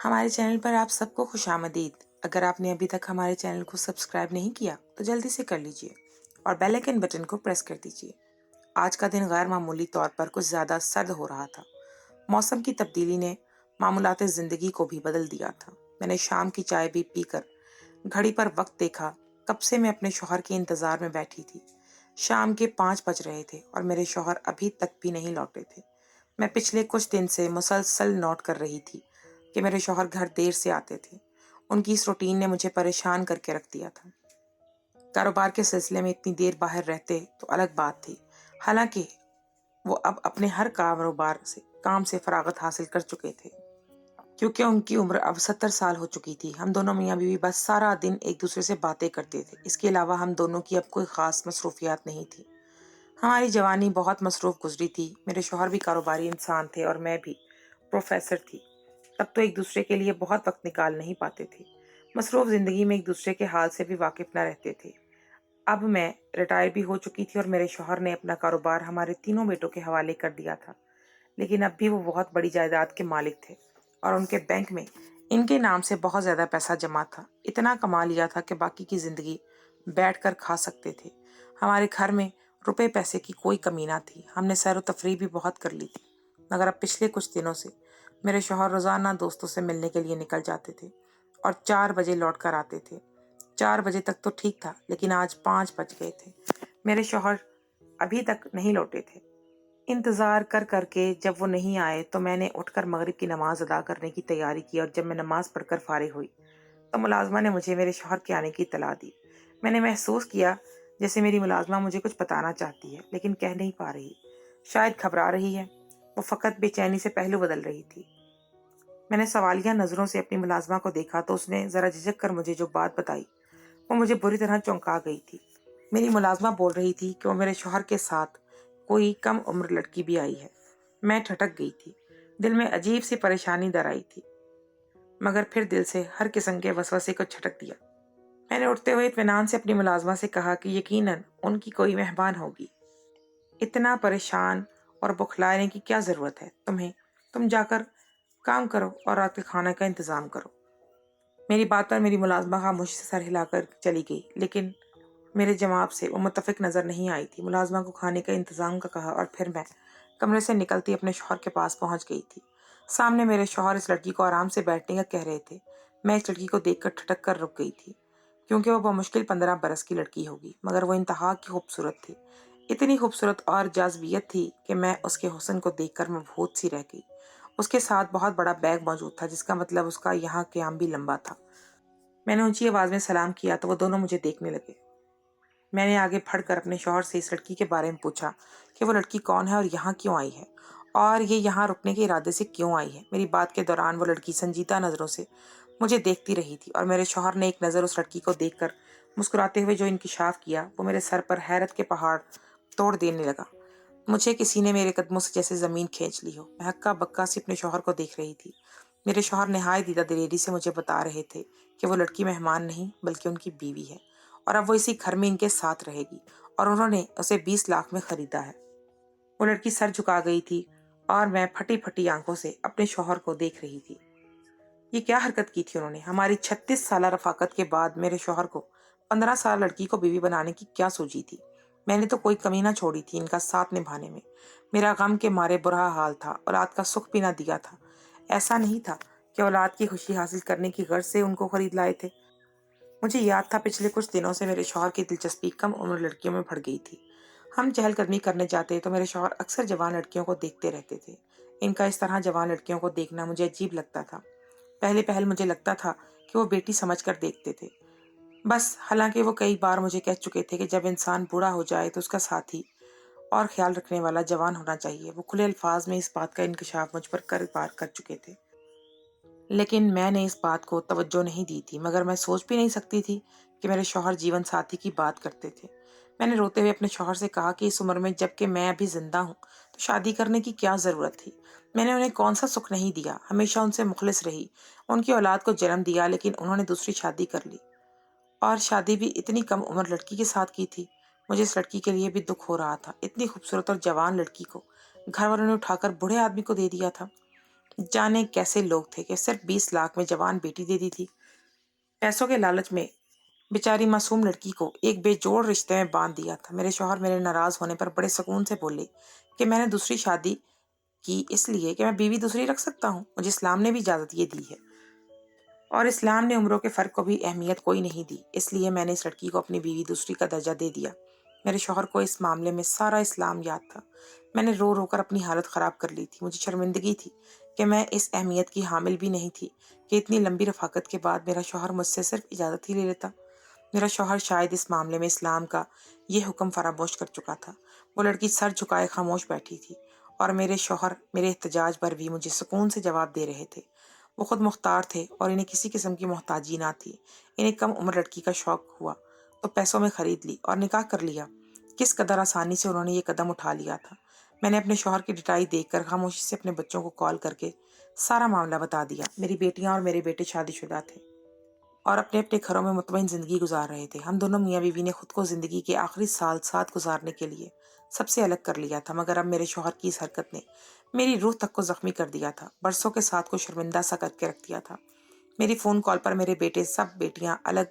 हमारे चैनल पर आप सबको खुशामदीद। अगर आपने अभी तक हमारे चैनल को सब्सक्राइब नहीं किया तो जल्दी से कर लीजिए और बेल आइकन बटन को प्रेस कर दीजिए। आज का दिन गैर मामूली तौर पर कुछ ज़्यादा सर्द हो रहा था। मौसम की तब्दीली ने मामूलाते ज़िंदगी को भी बदल दिया था। मैंने शाम की चाय भी पीकर घड़ी पर वक्त देखा। कब से मैं अपने शौहर के इंतज़ार में बैठी थी। शाम के 5 बज रहे थे और मेरे शौहर अभी तक भी नहीं लौटे थे। मैं पिछले कुछ दिन से मुसलसल नोट कर रही थी कि मेरे शौहर घर देर से आते थे। उनकी इस रूटीन ने मुझे परेशान करके रख दिया था। कारोबार के सिलसिले में इतनी देर बाहर रहते तो अलग बात थी। हालांकि वो अब अपने हर कारोबार से काम से फरागत हासिल कर चुके थे, क्योंकि उनकी उम्र अब 70 साल हो चुकी थी। हम दोनों मियाँ बीवी बस सारा दिन एक दूसरे से बातें करते थे। इसके अलावा हम दोनों की अब कोई खास मसरूफियात नहीं थी। हमारी जवानी बहुत मसरूफ गुजरी थी। मेरे शौहर भी कारोबारी इंसान थे और मैं भी प्रोफेसर थी। तब तो एक दूसरे के लिए बहुत वक्त निकाल नहीं पाते थे। मसरूफ जिंदगी में एक दूसरे के हाल से भी वाकिफ न रहते थे। अब मैं रिटायर भी हो चुकी थी और मेरे शौहर ने अपना कारोबार हमारे तीनों बेटों के हवाले कर दिया था। लेकिन अब भी वो बहुत बड़ी जायदाद के मालिक थे और उनके बैंक में इनके नाम से बहुत ज़्यादा पैसा जमा था। इतना कमा लिया था कि बाकी की ज़िंदगी बैठ कर खा सकते थे। हमारे घर में रुपए पैसे की कोई कमी ना थी। हमने सैर व तफरीह भी बहुत कर ली थी। मगर अब पिछले कुछ दिनों से मेरे शौहर रोज़ाना दोस्तों से मिलने के लिए निकल जाते थे और 4 बजे लौट कर आते थे। 4 बजे तक तो ठीक था, लेकिन आज 5 बज गए थे। मेरे शौहर अभी तक नहीं लौटे थे। इंतज़ार कर करके जब वो नहीं आए तो मैंने उठकर मगरिब की नमाज अदा करने की तैयारी की और जब मैं नमाज पढ़कर फारिग हुई तो मुलाजमा ने मुझे मेरे शौहर के आने की इत्तला दी। मैंने महसूस किया जैसे मेरी मुलाजमा मुझे कुछ बताना चाहती है, लेकिन कह नहीं पा रही। शायद घबरा रही है। वो फ़कत बेचैनी से पहलू बदल रही थी। मैंने सवालिया नज़रों से अपनी मुलाजमा को देखा तो उसने ज़रा झिझक कर मुझे जो बात बताई वो मुझे बुरी तरह चौंका गई थी। मेरी मुलाजमा बोल रही थी कि वो मेरे शौहर के साथ कोई कम उम्र लड़की भी आई है। मैं ठटक गई थी। दिल में अजीब सी परेशानी दर आई थी, मगर फिर दिल से हर किस्म के वसवसे को छटक दिया। मैंने उठते हुए इत्मीनान से अपनी मुलाजमा से कहा कि यकीनन उनकी कोई मेहमान होगी। इतना परेशान और बौखलाने की क्या ज़रूरत है तुम्हें? तुम जाकर काम करो और रात के खाने का इंतज़ाम करो। मेरी बात पर मेरी मुलाजमा खामोशी से सर हिलाकर चली गई, लेकिन मेरे जवाब से वो मुत्तफिक नज़र नहीं आई थी। मुलाजमा को खाने का इंतज़ाम का कहा और फिर मैं कमरे से निकलती अपने शौहर के पास पहुंच गई थी। सामने मेरे शौहर इस लड़की को आराम से बैठने का कह रहे थे। मैं इस लड़की को देखकर ठटक कर रुक गई थी, क्योंकि वो बमुश्किल 15 बरस की लड़की होगी, मगर वो इंतहा की खूबसूरत थी। इतनी खूबसूरत और जाज़बियत थी कि मैं उसके हुस्न को देखकर मबहूत सी रह गई। उसके साथ बहुत बड़ा बैग मौजूद था, जिसका मतलब उसका यहाँ क़याम भी लंबा था। मैंने ऊंची आवाज़ में सलाम किया तो वो दोनों मुझे देखने लगे। मैंने आगे बढ़कर अपने शौहर से इस लड़की के बारे में पूछा कि वो लड़की कौन है और यहाँ क्यों आई है, और ये यहाँ रुकने के इरादे से क्यों आई है। मेरी बात के दौरान वो लड़की संजीदा नज़रों से मुझे देखती रही थी और मेरे शौहर ने एक नज़र उस लड़की को देखकर मुस्कुराते हुए जो इंकिशाफ किया वो मेरे सर पर हैरत के पहाड़ तोड़ देने लगा। मुझे किसी ने मेरे कदमों से जैसे ज़मीन खींच ली हो। मैं हक्का बक्का से अपने शौहर को देख रही थी। मेरे शौहर नहायत दीदा दिलेरी से मुझे बता रहे थे कि वो लड़की मेहमान नहीं बल्कि उनकी बीवी है और अब वो इसी घर में इनके साथ रहेगी और उन्होंने उसे 20 लाख में खरीदा है। वो लड़की सर झुका गई थी और मैं फटी फटी आंखों से अपने शौहर को देख रही थी। ये क्या हरकत की थी उन्होंने? हमारी 36 साल रफाकत के बाद मेरे शौहर को 15 साल लड़की को बीवी बनाने की क्या सूझी थी? मैंने तो कोई कमी ना छोड़ी थी इनका साथ निभाने में। मेरा गम के मारे बुरा हाल था। औलाद का सुख भी ना दिया था। ऐसा नहीं था कि औलाद की खुशी हासिल करने की गर्ज से उनको खरीद लाए थे। मुझे याद था पिछले कुछ दिनों से मेरे शौहर की दिलचस्पी कम उम्र लड़कियों में बढ़ गई थी। हम चहलकदमी करने जाते तो मेरे शौहर अक्सर जवान लड़कियों को देखते रहते थे। इनका इस तरह जवान लड़कियों को देखना मुझे अजीब लगता था। पहले पहल मुझे लगता था कि वो बेटी समझकर देखते थे बस। हालांकि वो कई बार मुझे कह चुके थे कि जब इंसान बूढ़ा हो जाए तो उसका साथी और ख्याल रखने वाला जवान होना चाहिए। वो खुले अल्फाज में इस बात का इंकशाफ मुझ पर कई बार कर चुके थे, लेकिन मैंने इस बात को तवज्जो नहीं दी थी। मगर मैं सोच भी नहीं सकती थी कि मेरे शौहर जीवन साथी की बात करते थे। मैंने रोते हुए अपने शौहर से कहा कि इस उम्र में जबकि मैं अभी जिंदा हूँ तो शादी करने की क्या ज़रूरत थी। मैंने उन्हें कौन सा सुख नहीं दिया। हमेशा उनसे मुखलिस रही, उनकी औलाद को जन्म दिया, लेकिन उन्होंने दूसरी शादी कर ली और शादी भी इतनी कम उम्र लड़की के साथ की थी। मुझे इस लड़की के लिए भी दुख हो रहा था। इतनी खूबसूरत और जवान लड़की को घर वालों ने उठाकर बूढ़े आदमी को दे दिया था। जाने कैसे लोग थे कि सिर्फ 20 लाख में जवान बेटी दे दी थी। पैसों के लालच में बेचारी मासूम लड़की को एक बेजोड़ रिश्ते में बांध दिया था। मेरे शौहर मेरे नाराज होने पर बड़े सुकून से बोले कि मैंने दूसरी शादी की इसलिए कि मैं बीवी दूसरी रख सकता हूँ, मुझे इस्लाम ने भी इजाजत ये दी है और इस्लाम ने उम्रों के फर्क को भी अहमियत कोई नहीं दी, इसलिए मैंने इस लड़की को अपनी बीवी दूसरी का दर्जा दे दिया। मेरे शौहर को इस मामले में सारा इस्लाम याद था। मैंने रो रो कर अपनी हालत खराब कर ली थी। मुझे शर्मिंदगी थी कि मैं इस अहमियत की हामिल भी नहीं थी कि इतनी लंबी रफाकत के बाद मेरा शौहर मुझसे सिर्फ इजाज़त ही ले लेता। मेरा शौहर शायद इस मामले में इस्लाम का ये हुक्म फरामोश कर चुका था। वो लड़की सर झुकाए खामोश बैठी थी और मेरे शौहर मेरे एहतजाज पर भी मुझे सुकून से जवाब दे रहे थे। वो खुद मुख्तार थे और इन्हें किसी किस्म की मोहताजी ना थी। इन्हें कम उम्र लड़की का शौक हुआ तो पैसों में खरीद ली और निकाह कर लिया। किस कदर आसानी से उन्होंने ये कदम उठा लिया था। मैंने अपने शौहर की डिटाई देखकर खामोशी से अपने बच्चों को कॉल करके सारा मामला बता दिया। मेरी बेटियां और मेरे बेटे शादीशुदा थे और अपने अपने घरों में मुतमईन जिंदगी गुजार रहे थे। हम दोनों मियाँ बीवी ने खुद को जिंदगी के आखिरी साल साथ गुजारने के लिए सबसे अलग कर लिया था, मगर अब मेरे शौहर की इस हरकत ने मेरी रूह तक को जख्मी कर दिया था, बरसों के साथ को शर्मिंदा सा करके रख दिया था। मेरी फोन कॉल पर मेरे बेटे सब बेटियां अलग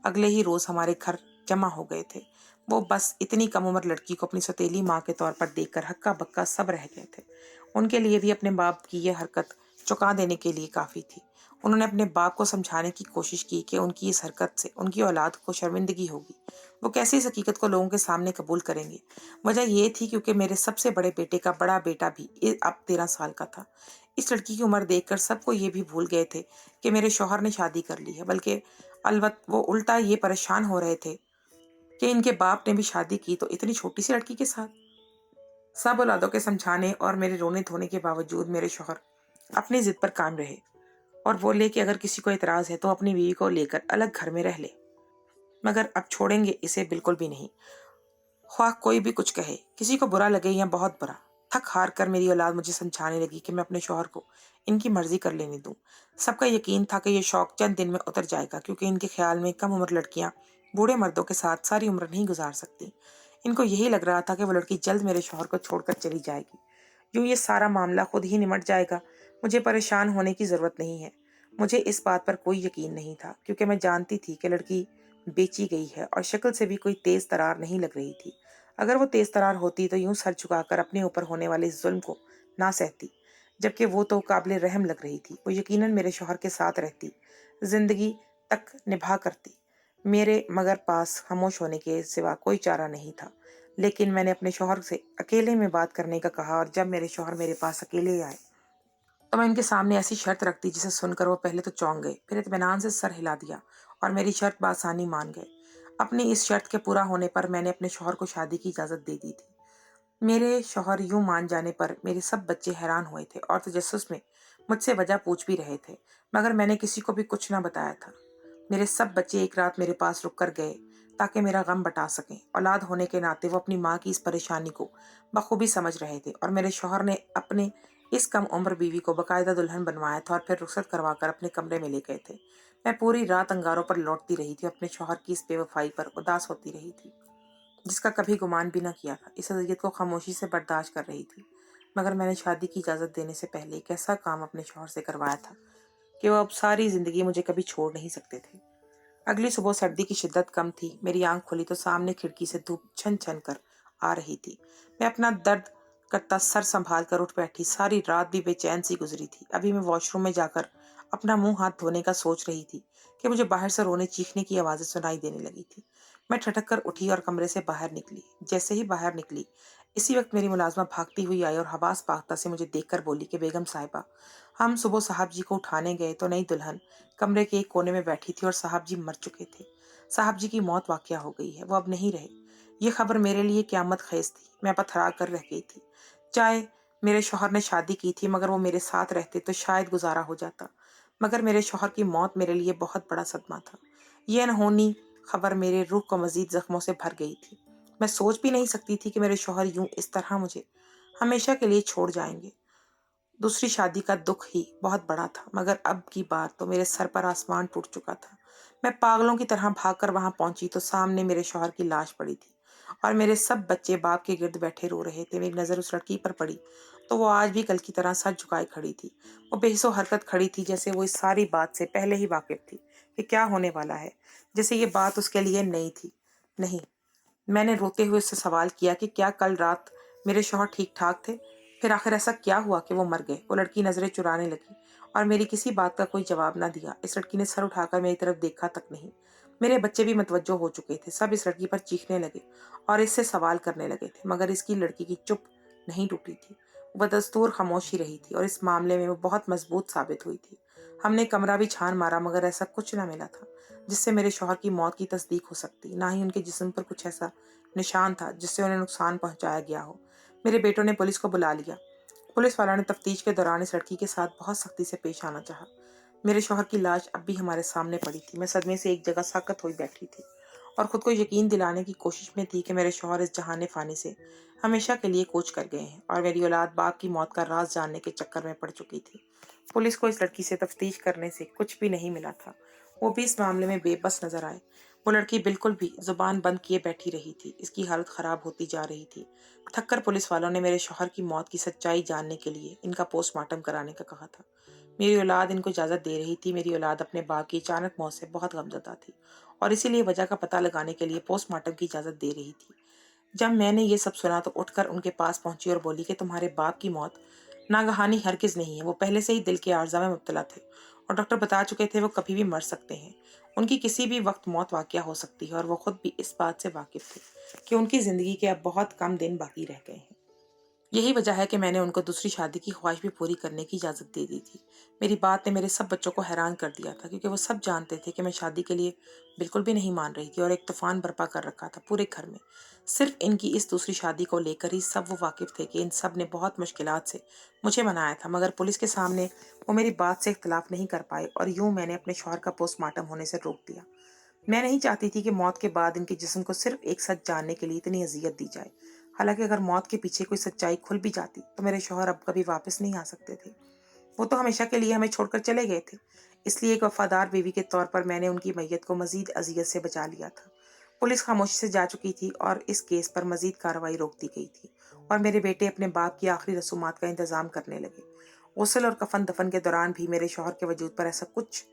अगले ही रोज हमारे घर जमा हो गए थे। वो बस इतनी कम उम्र लड़की को अपनी सौतेली माँ के तौर पर देखकर हक्का बक्का सब रह गए थे। उनके लिए भी अपने बाप की यह हरकत चुका देने के लिए काफी थी। उन्होंने अपने बाप को समझाने की कोशिश की कि उनकी इस हरकत से उनकी औलाद को शर्मिंदगी होगी। वो कैसे इस हकीकत को लोगों के सामने कबूल करेंगे। वजह ये थी क्योंकि मेरे सबसे बड़े बेटे का बड़ा बेटा भी अब 13 साल का था। इस लड़की की उम्र देखकर सबको ये भी भूल गए थे कि मेरे शौहर ने शादी कर ली है, बल्कि अलबत् वो उल्टा ये परेशान हो रहे थे कि इनके बाप ने भी शादी की तो इतनी छोटी सी लड़की के साथ। सब औलादों के समझाने और मेरे रोने धोने के बावजूद मेरे शौहर अपनी जिद पर कायम रहे और बोले कि अगर किसी को एतराज है तो अपनी बीवी को लेकर अलग घर में रह ले, मगर अब छोड़ेंगे इसे बिल्कुल भी नहीं, ख्वाह कोई भी कुछ कहे, किसी को बुरा लगे या बहुत बुरा। थक हार कर मेरी औलाद मुझे समझाने लगी कि मैं अपने शौहर को इनकी मर्जी कर लेने दूं। सबका यकीन था कि यह शौक चंद दिन में उतर जाएगा, क्योंकि इनके ख्याल में कम उम्र लड़कियां बूढ़े मर्दों के साथ सारी उम्र नहीं गुजार सकती। इनको यही लग रहा था कि वो लड़की जल्द मेरे शौहर को छोड़कर चली जाएगी, यूं ये सारा मामला खुद ही निमट जाएगा। मुझे परेशान होने की जरूरत नहीं है। मुझे इस बात पर कोई यकीन नहीं था, क्योंकि मैं जानती थी कि लड़की बेची गई है और शक्ल से भी कोई तेज तरार नहीं लग रही थी। अगर वो तेज तरार होती तो यूं सर झुकाकर अपने ऊपर होने वाले इस जुल्म को ना सहती, जबकि वो तो काबिल रहम लग रही थी। वो यकीनन मेरे शौहर के साथ रहती, जिंदगी तक निभा करती। मेरे मगर पास खामोश होने के सिवा कोई चारा नहीं था। लेकिन मैंने अपने शौहर से अकेले में बात करने का कहा और जब मेरे शौहर मेरे पास अकेले आए तो मैं इनके सामने ऐसी शर्त रख दी जिसे सुनकर वो पहले तो चौंक गए, फिर इत्मीनान से सर हिला दिया और मेरी शर्त बासानी मान गए। अपनी इस शर्त के पूरा होने पर मैंने अपने शौहर को शादी की इजाजत दे दी थी। मेरे शौहर यूं मान जाने पर मेरे सब बच्चे हैरान हुए थे और तजस्सुस में मुझसे वजह पूछ भी रहे थे, मगर मैंने किसी को भी कुछ ना बताया था। मेरे सब बच्चे एक रात मेरे पास रुक कर गए ताकि मेरा गम बटा सकें। औलाद होने के नाते वो अपनी माँ की इस परेशानी को बखूबी समझ रहे थे और मेरे शौहर ने अपने इस कम उम्र बीवी को बाकायदा दुल्हन बनवाया था और फिर रुखसत करवाकर अपने कमरे में ले गए थे। मैं पूरी रात अंगारों पर लौटती रही थी, अपने शौहर की इस बेवफाई पर उदास होती रही थी, जिसका कभी गुमान भी न किया था। इस अज़ियत को खामोशी से बर्दाश्त कर रही थी, मगर मैंने शादी की इजाज़त देने से पहले एक ऐसा काम अपने शौहर से करवाया था कि वो अब सारी जिंदगी मुझे कभी छोड़ नहीं सकते थे। अगली सुबह सर्दी की शिद्दत कम थी। मेरी आंख खुली तो सामने खिड़की से धूप छन छन कर आ रही थी। मैं अपना दर्द करता सर संभाल कर उठ बैठी। सारी रात भी बेचैन सी गुजरी थी। अभी मैं वॉशरूम में जाकर अपना मुंह हाथ धोने का सोच रही थी कि मुझे बाहर से रोने चीखने की आवाजें सुनाई देने लगी थी। मैं ठटक कर उठी और कमरे से बाहर निकली। जैसे ही बाहर निकली, इसी वक्त मेरी मुलाजमा भागती हुई आई और हवास पाख्ता से मुझे देखकर बोली कि बेगम साहिबा, हम सुबह साहब जी को उठाने गए तो नई दुल्हन कमरे के एक कोने में बैठी थी और साहब जी मर चुके थे। साहब जी की मौत वाक़या हो गई है, वो अब नहीं रहे। ये खबर मेरे लिए क़यामत ख़ेज़ थी। मैं पथरा कर रह गई थी। चाहे मेरे शौहर ने शादी की थी, मगर वो मेरे साथ रहते तो शायद गुजारा हो जाता, मगर मेरे शौहर की मौत मेरे लिए बहुत बड़ा सदमा था। यह अनहोनी खबर मेरे रूह को मजीद जख्मों से भर गई थी। मैं सोच भी नहीं सकती थी कि मेरे शौहर यूं इस तरह मुझे हमेशा के लिए छोड़ जाएंगे। दूसरी शादी का दुख ही बहुत बड़ा था, मगर अब की बार तो मेरे सर पर आसमान टूट चुका था। मैं पागलों की तरह भागकर वहां पहुंची तो सामने मेरे शौहर की लाश पड़ी थी। اور میرے سب بچے باپ کے گرد بیٹھے رو رہے تھے۔ میری نظر اس لڑکی پر پڑی تو وہ آج بھی کل کی طرح سر جھکائے کھڑی تھی۔ وہ بے حس و حرکت کھڑی تھی، جیسے وہ اس ساری بات سے پہلے ہی واقف تھی کہ کیا ہونے والا ہے، جیسے یہ بات اس کے لیے نئی تھی۔ نہیں، میں نے روتے ہوئے اس سے سوال کیا کہ کیا کل رات میرے شوہر ٹھیک ٹھاک تھے؟ پھر آخر ایسا کیا ہوا کہ وہ مر گئے؟ وہ لڑکی نظریں چرانے لگی اور میری کسی بات کا کوئی جواب نہ دیا۔ اس لڑکی نے سر اٹھا کر میری طرف دیکھا تک نہیں۔ میرے بچے بھی متوجہ ہو چکے تھے، سب اس لڑکی پر چیخنے لگے اور اس سے سوال کرنے لگے تھے، مگر اس کی لڑکی کی چپ نہیں ٹوٹی تھی۔ وہ بدستور خاموش ہی رہی تھی اور اس معاملے میں وہ بہت مضبوط ثابت ہوئی تھی۔ ہم نے کمرہ بھی چھان مارا مگر ایسا کچھ نہ ملا تھا جس سے میرے شوہر کی موت کی تصدیق ہو سکتی، نہ ہی ان کے جسم پر کچھ ایسا نشان تھا جس سے انہیں نقصان پہنچایا گیا ہو۔ میرے بیٹوں نے پولیس کو بلا لیا۔ پولیس والوں نے تفتیش کے دوران اس لڑکی کے ساتھ بہت سختی سے پیش آنا چاہا۔ میرے شوہر کی لاش اب بھی ہمارے سامنے پڑی تھی۔ میں صدمے سے ایک جگہ ساکت ہوئی بیٹھی تھی اور خود کو یقین دلانے کی کوشش میں تھی کہ میرے شوہر اس جہان فانی سے ہمیشہ کے لیے کوچ کر گئے ہیں اور میری اولاد باپ کی موت کا راز جاننے کے چکر میں پڑ چکی تھی۔ پولیس کو اس لڑکی سے تفتیش کرنے سے کچھ بھی نہیں ملا تھا۔ وہ بھی اس معاملے میں بے بس نظر آئے۔ وہ لڑکی بالکل بھی زبان بند کیے بیٹھی رہی تھی۔ اس کی حالت خراب ہوتی جا رہی تھی۔ تھک کر پولیس والوں نے میرے شوہر کی موت کی سچائی جاننے کے لیے ان کا پوسٹ مارٹم کرانے کا کہا تھا۔ میری اولاد ان کو اجازت دے رہی تھی۔ میری اولاد اپنے باپ کی اچانک موت سے بہت غمزدہ تھی اور اسی لیے وجہ کا پتہ لگانے کے لیے پوسٹ مارٹم کی اجازت دے رہی تھی۔ جب میں نے یہ سب سنا تو اٹھ کر ان کے پاس پہنچی اور بولی کہ تمہارے باپ کی موت ناگہانی ہرگز نہیں ہے، وہ پہلے سے ہی دل کے عارضہ میں مبتلا تھے اور ڈاکٹر بتا چکے تھے وہ کبھی بھی مر سکتے ہیں۔ ان کی کسی بھی وقت موت واقع ہو سکتی ہے اور وہ خود بھی اس بات سے واقف تھے کہ ان کی زندگی کے اب بہت کم دن باقی رہ گئے ہیں۔ یہی وجہ ہے کہ میں نے ان کو دوسری شادی کی خواہش بھی پوری کرنے کی اجازت دے دی تھی۔ میری بات نے میرے سب بچوں کو حیران کر دیا تھا، کیونکہ وہ سب جانتے تھے کہ میں شادی کے لیے بالکل بھی نہیں مان رہی تھی اور ایک طوفان برپا کر رکھا تھا پورے گھر میں۔ صرف ان کی اس دوسری شادی کو لے کر ہی سب وہ واقف تھے کہ ان سب نے بہت مشکلات سے مجھے منایا تھا، مگر پولیس کے سامنے وہ میری بات سے اختلاف نہیں کر پائے اور یوں میں نے اپنے شوہر کا پوسٹ مارٹم ہونے سے روک دیا۔ میں نہیں چاہتی تھی کہ موت کے بعد ان کے جسم کو صرف ایک سچ جاننے کے لیے اتنی اذیت دی جائے۔ حالانکہ اگر موت کے پیچھے کوئی سچائی کھل بھی جاتی تو میرے شوہر اب کبھی واپس نہیں آ سکتے تھے۔ وہ تو ہمیشہ کے لیے ہمیں چھوڑ کر چلے گئے تھے۔ اس لیے ایک وفادار بیوی کے طور پر میں نے ان کی میت کو مزید اذیت سے بچا لیا تھا۔ پولیس خاموشی سے جا چکی تھی اور اس کیس پر مزید کارروائی روک دی گئی تھی اور میرے بیٹے اپنے باپ کی آخری رسومات کا انتظام کرنے لگے۔ غسل اور کفن دفن کے دوران بھی میرے شوہر کے وجود پر ایسا کچھ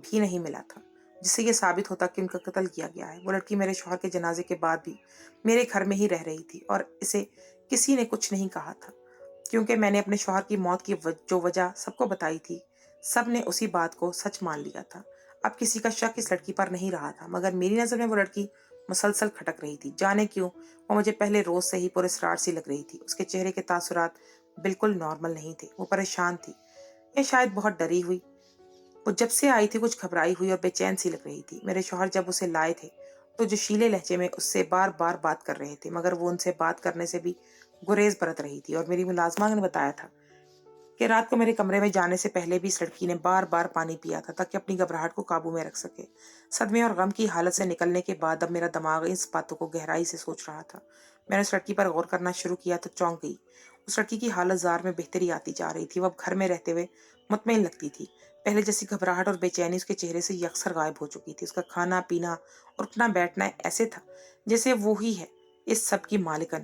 بھی نہیں ملا تھا جس سے یہ ثابت ہوتا کہ ان کا قتل کیا گیا ہے۔ وہ لڑکی میرے شوہر کے جنازے کے بعد بھی میرے گھر میں ہی رہ رہی تھی اور اسے کسی نے کچھ نہیں کہا تھا، کیونکہ میں نے اپنے شوہر کی موت کی جو وجہ سب کو بتائی تھی، سب نے اسی بات کو سچ مان لیا تھا۔ اب کسی کا شک اس لڑکی پر نہیں رہا تھا، مگر میری نظر میں وہ لڑکی مسلسل کھٹک رہی تھی۔ جانے کیوں وہ مجھے پہلے روز سے ہی پراسرار سی لگ رہی تھی۔ اس کے چہرے کے تاثرات بالکل نارمل نہیں تھے۔ وہ پریشان تھی یا شاید بہت ڈری ہوئی۔ وہ جب سے آئی تھی کچھ گھبرائی ہوئی اور بے چین سی لگ رہی تھی۔ میرے شوہر جب اسے لائے تھے تو جوشیلے لہجے میں اس سے بار بار بات کر رہے تھے، مگر وہ ان سے بات کرنے سے بھی گریز برت رہی تھی اور میری ملازمہ نے بتایا تھا کہ رات کو میرے کمرے میں جانے سے پہلے بھی اس لڑکی نے بار بار پانی پیا تھا تاکہ اپنی گھبراہٹ کو قابو میں رکھ سکے۔ صدمے اور غم کی حالت سے نکلنے کے بعد اب میرا دماغ اس باتوں کو گہرائی سے سوچ رہا تھا۔ میں نے اس لڑکی پر غور کرنا شروع کیا تو چونک گئی۔ اس لڑکی کی حالت زار میں بہتری آتی جا رہی تھی۔ وہ اب گھر میں رہتے ہوئے مطمئن لگتی تھی۔ پہلے جیسی گھبراہٹ اور بے چینی اس کے چہرے سے یکسر غائب ہو چکی تھی۔ اس کا کھانا پینا اور اٹھنا بیٹھنا ایسے تھا جیسے وہی ہے اس سب کی مالکن۔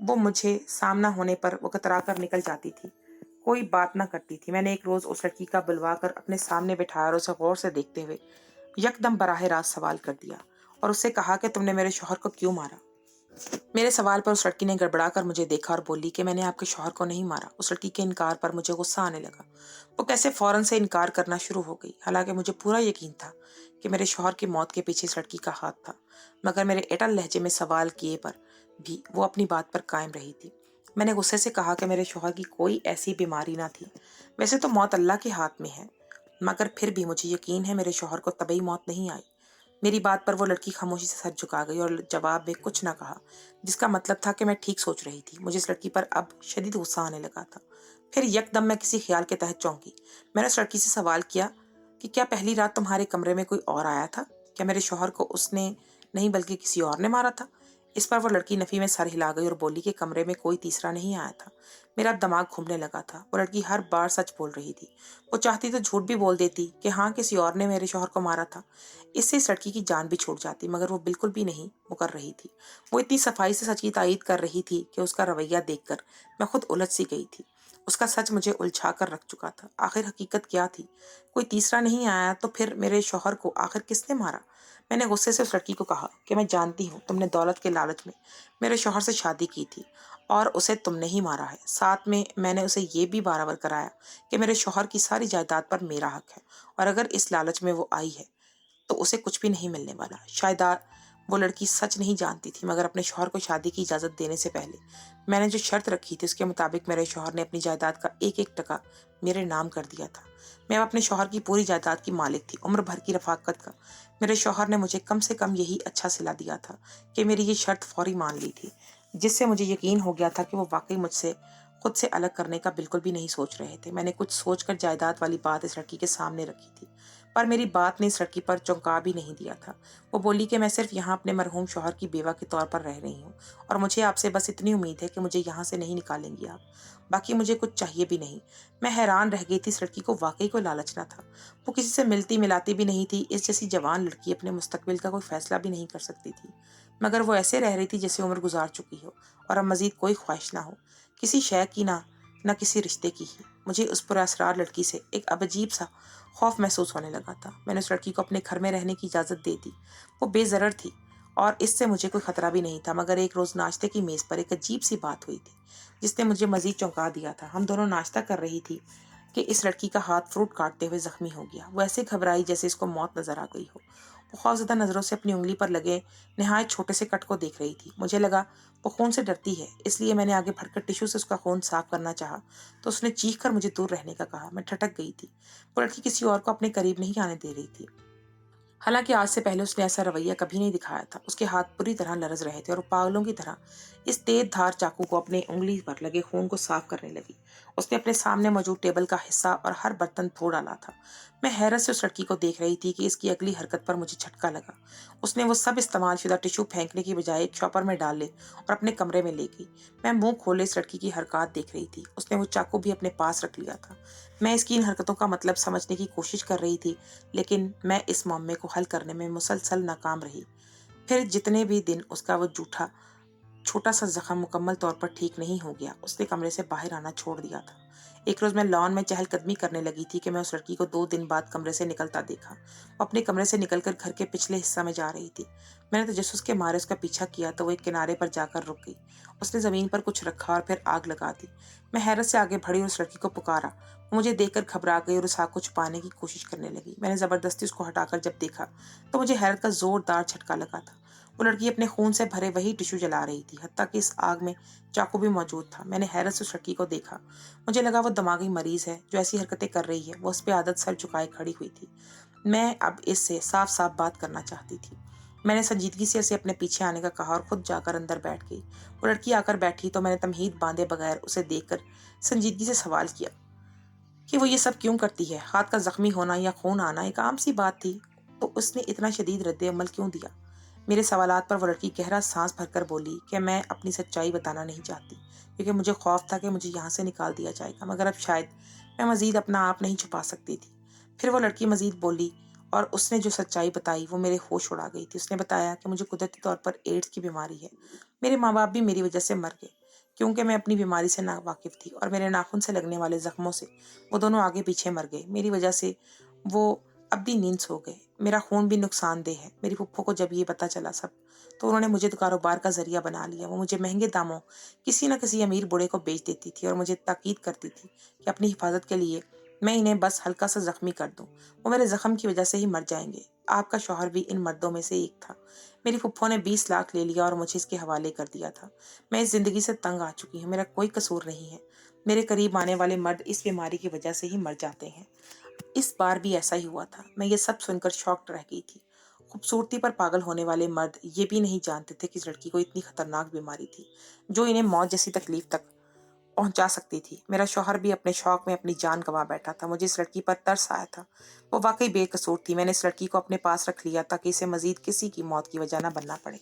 وہ مجھے سامنا ہونے پر وہ کترا کر نکل جاتی تھی، کوئی بات نہ کرتی تھی۔ میں نے ایک روز اس لڑکی کا بلوا کر اپنے سامنے بٹھایا اور اسے غور سے دیکھتے ہوئے یکدم براہ راست سوال کر دیا اور اس سے کہا کہ تم نے میرے شوہر کو کیوں مارا؟ میرے سوال پر اس لڑکی نے گڑبڑا کر مجھے دیکھا اور بولی کہ میں نے آپ کے شوہر کو نہیں مارا۔ اس لڑکی کے انکار پر مجھے غصہ آنے لگا۔ وہ کیسے فوراً سے انکار کرنا شروع ہو گئی، حالانکہ مجھے پورا یقین تھا کہ میرے شوہر کی موت کے پیچھے اس لڑکی کا ہاتھ تھا، مگر میرے اٹل لہجے میں سوال کیے پر بھی وہ اپنی بات پر قائم رہی تھی۔ میں نے غصے سے کہا کہ میرے شوہر کی کوئی ایسی بیماری نہ تھی، ویسے تو موت اللہ کے ہاتھ میں ہے، مگر پھر بھی مجھے یقین ہے میرے شوہر کو طبعی موت نہیں آئی۔ میری بات پر وہ لڑکی خاموشی سے سر جھکا گئی اور جواب میں کچھ نہ کہا، جس کا مطلب تھا کہ میں ٹھیک سوچ رہی تھی۔ مجھے اس لڑکی پر اب شدید غصہ آنے لگا تھا۔ پھر یکدم میں کسی خیال کے تحت چونکی۔ میں نے اس لڑکی سے سوال کیا کہ کیا پہلی رات تمہارے کمرے میں کوئی اور آیا تھا؟ کیا میرے شوہر کو اس نے نہیں بلکہ کسی اور نے مارا تھا؟ इस पर वो लड़की नफ़ी में सर हिला गई और बोली कि कमरे में कोई तीसरा नहीं आया था। मेरा दिमाग घूमने लगा था। वो लड़की हर बार सच बोल रही थी। वो चाहती तो झूठ भी बोल देती कि हाँ, किसी और ने मेरे शौहर को मारा था। इससे इस लड़की की जान भी छूट जाती, मगर वो बिल्कुल भी नहीं मुकर रही थी। वो इतनी सफाई से सच की तायीद कर रही थी कि उसका रवैया देखकर मैं खुद उलझ सी गई थी। उसका सच मुझे उलझा कर रख चुका था। आखिर हकीकत क्या थी? कोई तीसरा नहीं आया तो फिर मेरे शौहर को आखिर किसने मारा? मैंने गुस्से से उस लड़की को कहा कि मैं जानती हूँ तुमने दौलत के लालच में मेरे शौहर से शादी की थी और उसे तुमने ही मारा है। साथ में मैंने उसे ये भी बराबर कराया कि मेरे शौहर की सारी जायदाद पर मेरा हक है, और अगर इस लालच में वो आई है तो उसे कुछ भी नहीं मिलने वाला। शायद वो लड़की सच नहीं जानती थी, मगर अपने शौहर को शादी की इजाज़त देने से पहले मैंने जो शर्त रखी थी उसके मुताबिक मेरे शौहर ने अपनी जायदाद का एक एक टका मेरे नाम कर दिया था। मैं अब अपने शौहर की पूरी जायदाद की मालिक थी, उम्र भर की रफाकत का। मेरे शौहर ने मुझे कम से कम यही अच्छा सिला दिया था कि मेरी ये शर्त फौरी मान ली थी, जिससे मुझे यकीन हो गया था कि वो वाकई मुझसे खुद से अलग करने का बिल्कुल भी नहीं सोच रहे थे। मैंने कुछ सोचकर जायदाद वाली बात इस लड़की के सामने रखी थी, पर मेरी बात ने इस लड़की पर चौंका भी नहीं दिया था। वो बोली कि मैं सिर्फ यहाँ अपने मरहूम शौहर की बेवा के तौर पर रह रही हूँ, और मुझे आपसे बस इतनी उम्मीद है कि मुझे यहाँ से नहीं निकालेंगी आप। बाकी मुझे कुछ चाहिए भी नहीं। मैं हैरान रह गई थी, इस लड़की को वाकई कोई लालच न था। वो किसी से मिलती मिलाती भी नहीं थी। इस जैसी जवान लड़की अपने मुस्तकबिल का कोई फैसला भी नहीं कर सकती थी, मगर वो ऐसे रह रही थी जैसे उम्र गुजार चुकी हो और अब मजीद कोई ख्वाहिश ना हो, किसी शय की ना न किसी रिश्ते की ही। मुझे उस पुरअसरार लड़की से एक अजीब सा खौफ महसूस होने लगा था। मैंने उस लड़की को अपने घर में रहने की इजाज़त दे दी। वो बेज़रर थी और इससे मुझे कोई खतरा भी नहीं था, मगर एक रोज़ नाश्ते की मेज़ पर एक अजीब सी बात हुई थी जिसने मुझे मज़ीद चौंका दिया था। हम दोनों नाश्ता कर रही थी कि इस लड़की का हाथ फ्रूट काटते हुए ज़ख्मी हो गया। वो ऐसे घबराई जैसे इसको मौत नज़र आ गई हो। वो खौफज़दा नज़रों से अपनी उंगली पर लगे नहायत छोटे से कट को देख रही थी। मुझे लगा वो खून से डरती है, इसलिए मैंने आगे बढ़कर टिश्यू से उसका खून साफ करना चाहा तो उसने चीख कर मुझे दूर रहने का कहा। मैं ठटक गई थी। वो लड़की किसी और को अपने करीब नहीं आने दे रही थी। हालांकि आज से पहले उसने ऐसा रवैया कभी नहीं दिखाया था। उसके हाथ पूरी तरह लरज रहे थे और वो पागलों की तरह इस तेज धार चाकू को अपने उंगली पर लगे खून को साफ करने लगी। उसने अपने सामने मौजूद टेबल का हिस्सा और हर बर्तन धो डाला था। मैं हैरत से उस लड़की को देख रही थी कि इसकी अगली हरकत पर मुझे झटका लगा। उसने वो सब इस्तेमाल शुदा टिश्यू फेंकने की बजाय एक शॉपर में डाल ले और अपने कमरे में ले गई। मैं मुंह खोले इस लड़की की हरकत देख रही थी। उसने वो चाकू भी अपने पास रख लिया था। मैं इसकी इन हरकतों का मतलब समझने की कोशिश कर रही थी, लेकिन मैं इस मामले को हल करने में मुसलसल नाकाम रही। फिर जितने भी दिन उसका वो जूठा छोटा सा जख्म मुकम्मल तौर पर ठीक नहीं हो गया, उसने कमरे से बाहर आना छोड़ दिया था। एक रोज मैं लॉन में चहलकदमी करने लगी थी कि मैं उस लड़की को 2 दिन बाद कमरे से निकलता देखा। वो अपने कमरे से निकलकर घर के पिछले हिस्सा में जा रही थी। मैंने तजस्सुस के मारे उसका पीछा किया तो वो एक किनारे पर जाकर रुक गई। उसने जमीन पर कुछ रखा और फिर आग लगा दी। मैं हैरत से आगे बढ़ी और उस लड़की को पुकारा। वो मुझे देखकर घबरा गई और उस आग को छुपाने की कोशिश करने लगी। मैंने जबरदस्ती उसको हटाकर जब देखा तो मुझे हैरत का जोरदार झटका लगा था। वो लड़की अपने खून से भरे वही टिश्यू जला रही थी, हत्ता कि इस आग में चाकू भी मौजूद था। मैंने हैरत से उस लड़की को देखा। मुझे लगा वो दिमागी मरीज है जो ऐसी हरकतें कर रही है। वो उस पे आदत सर झुकाए खड़ी हुई थी। मैं अब इससे साफ साफ बात करना चाहती थी। मैंने संजीदगी से उसे अपने पीछे आने का कहा और खुद जाकर अंदर बैठ गई। वो लड़की आकर बैठी तो मैंने तमहीद बांधे बगैर उसे देखकर संजीदगी से सवाल किया कि वो ये सब क्यों करती है। हाथ का जख्मी होना या खून आना एक आम सी बात थी, तो उसने इतना शदीद रद्द अमल क्यों दिया। मेरे सवालात पर वो लड़की गहरा सांस भरकर बोली कि मैं अपनी सच्चाई बताना नहीं चाहती, क्योंकि मुझे खौफ था कि मुझे यहाँ से निकाल दिया जाएगा, मगर अब शायद मैं मजीद अपना आप नहीं छुपा सकती थी। फिर वो लड़की मजीद बोली और उसने जो सच्चाई बताई वो मेरे होश उड़ा गई थी। उसने बताया कि मुझे कुदरती तौर पर एड्स की बीमारी है। मेरे माँ बाप भी मेरी वजह से मर गए, क्योंकि मैं अपनी बीमारी से ना वाकिफ थी, और मेरे नाखून से लगने वाले जख्मों से वो दोनों आगे पीछे मर गए। मेरी वजह से वो अब भी नींद सो गए। मेरा खून भी नुकसानदेह है। मेरी फुप्पो को जब ये पता चला सब, तो उन्होंने मुझे तो कारोबार का जरिया बना लिया। वो मुझे महंगे दामों किसी न किसी अमीर बूढ़े को बेच देती थी और मुझे ताकीद करती थी कि अपनी हिफाजत के लिए मैं इन्हें बस हल्का सा जख्मी कर दूं, वो मेरे जख्म की वजह से ही मर जाएंगे। आपका शौहर भी इन मर्दों में से एक था। मेरी फुप्पो ने 20 लाख ले लिया और मुझे इसके हवाले कर दिया था। मैं इस जिंदगी से तंग आ चुकी हूँ। मेरा कोई कसूर नहीं है। मेरे करीब आने वाले मर्द इस बीमारी की वजह से ही मर जाते हैं। इस बार भी ऐसा ही हुआ था। मैं ये सब सुनकर शॉक्ड रह गई थी। खूबसूरती पर पागल होने वाले मर्द ये भी नहीं जानते थे कि इस लड़की को इतनी खतरनाक बीमारी थी जो इन्हें मौत जैसी तकलीफ तक पहुंचा सकती थी। मेरा शौहर भी अपने शौक में अपनी जान गंवा बैठा था। मुझे इस लड़की पर तरस आया था। वो वाकई बेकसूर थी। मैंने इस लड़की को अपने पास रख लिया ताकि इसे मजीद किसी की मौत की वजह न बनना पड़े।